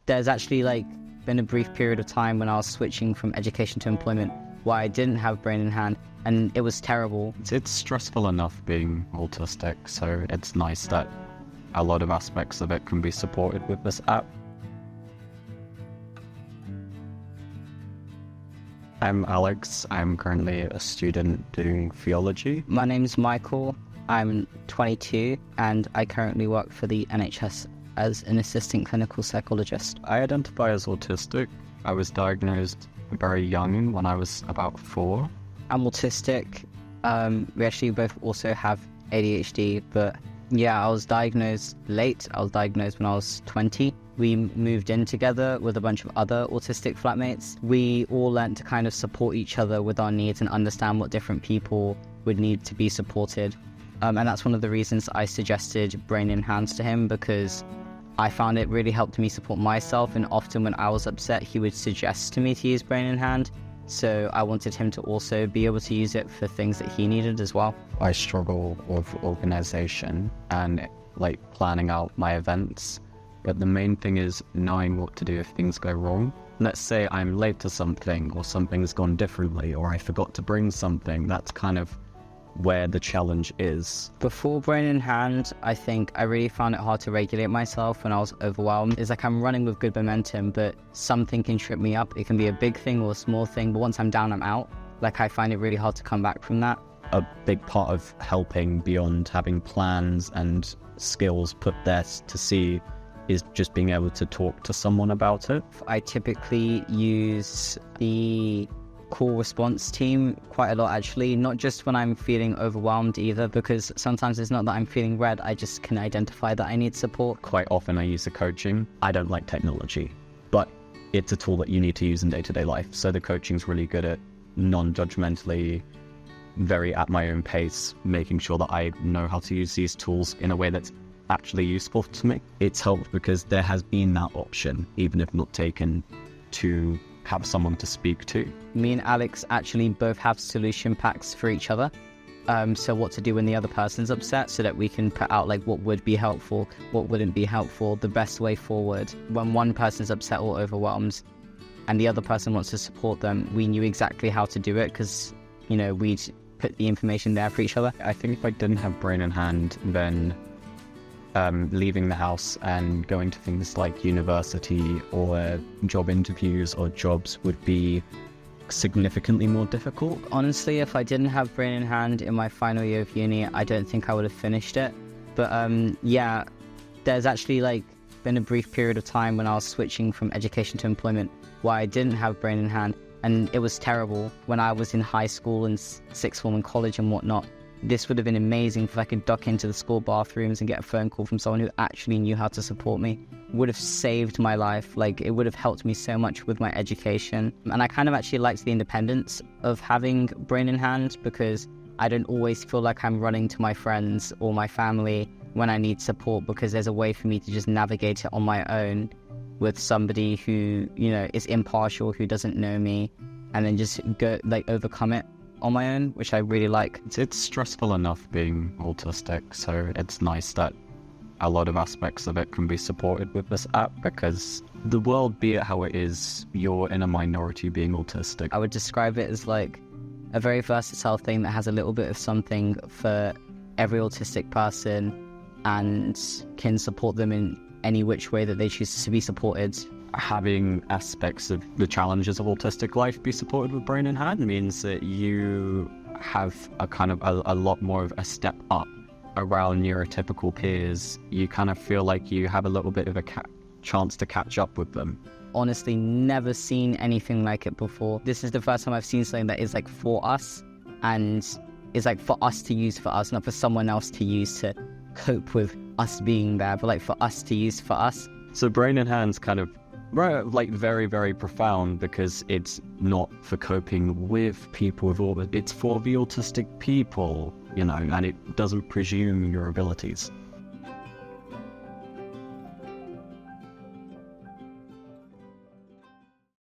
There's actually been a brief period of time when I was switching from education to employment where I didn't have brain in hand, and it was terrible. It's stressful enough being autistic, so it's nice that a lot of aspects of it can be supported with this app. I'm Alex. I'm currently a student doing theology. My name's Michael. I'm 22 and I currently work for the NHS as an assistant clinical psychologist. I identify as autistic. I was diagnosed very young when I was about 4. I'm autistic. We actually both also have ADHD, but yeah, I was diagnosed late. I was diagnosed when I was 20. We moved in together with a bunch of other autistic flatmates. We all learned to kind of support each other with our needs and understand what different people would need to be supported. And that's one of the reasons I suggested Brain in Hands to him, because I found it really helped me support myself, and often when I was upset, he would suggest to me to use Brain in Hand. So I wanted him to also be able to use it for things that he needed as well. I struggle with organization and planning out my events, but the main thing is knowing what to do if things go wrong. Let's say I'm late to something, or something's gone differently, or I forgot to bring something. That's kind of where the challenge is. Before Brain in Hand, I think I really found it hard to regulate myself when I was overwhelmed. It's like I'm running with good momentum, but something can trip me up. It can be a big thing or a small thing, but once I'm down, I'm out. I find it really hard to come back from that. A big part of helping beyond having plans and skills put there to see is just being able to talk to someone about it. I typically use the call response team quite a lot, actually, not just when I'm feeling overwhelmed either, because sometimes it's not that I'm feeling red, I just can identify that I need support. Quite often I use the coaching. I don't like technology, but it's a tool that you need to use in day-to-day life. So the coaching's really good at non-judgmentally, very at my own pace, making sure that I know how to use these tools in a way that's actually useful to me. It's helped because there has been that option, even if not taken, to have someone to speak to. Me and Alex actually both have solution packs for each other. So what to do when the other person's upset, so that we can put out what would be helpful, what wouldn't be helpful, the best way forward. When one person's upset or overwhelmed and the other person wants to support them, we knew exactly how to do it because, we'd put the information there for each other. I think if I didn't have Brain in Hand, then leaving the house and going to things like university or job interviews or jobs would be significantly more difficult. Honestly, if I didn't have Brain in Hand in my final year of uni, I don't think I would have finished it. But yeah, there's actually been a brief period of time when I was switching from education to employment where I didn't have Brain in Hand, and it was terrible when I was in high school and sixth form and college and whatnot. This would have been amazing if I could duck into the school bathrooms and get a phone call from someone who actually knew how to support me. It would have saved my life. It would have helped me so much with my education. And I kind of actually liked the independence of having Brain in Hand, because I don't always feel like I'm running to my friends or my family when I need support, because there's a way for me to just navigate it on my own with somebody who, is impartial, who doesn't know me, and then just go overcome it on my own, which I really like. It's stressful enough being autistic, so it's nice that a lot of aspects of it can be supported with this app, because the world, be it how it is, you're in a minority being autistic. I would describe it as a very versatile thing that has a little bit of something for every autistic person and can support them in any which way that they choose to be supported. Having aspects of the challenges of autistic life be supported with Brain in Hand means that you have a lot more of a step up around neurotypical peers. You kind of feel like you have a little bit of a chance to catch up with them. Honestly, never seen anything like it before. This is the first time I've seen something that is for us, and is for us to use for us, not for someone else to use to cope with us being there, but for us to use for us. So Brain in Hand's kind of very, very profound, because it's not for coping with people with autism, it's for the autistic people, and it doesn't presume your abilities.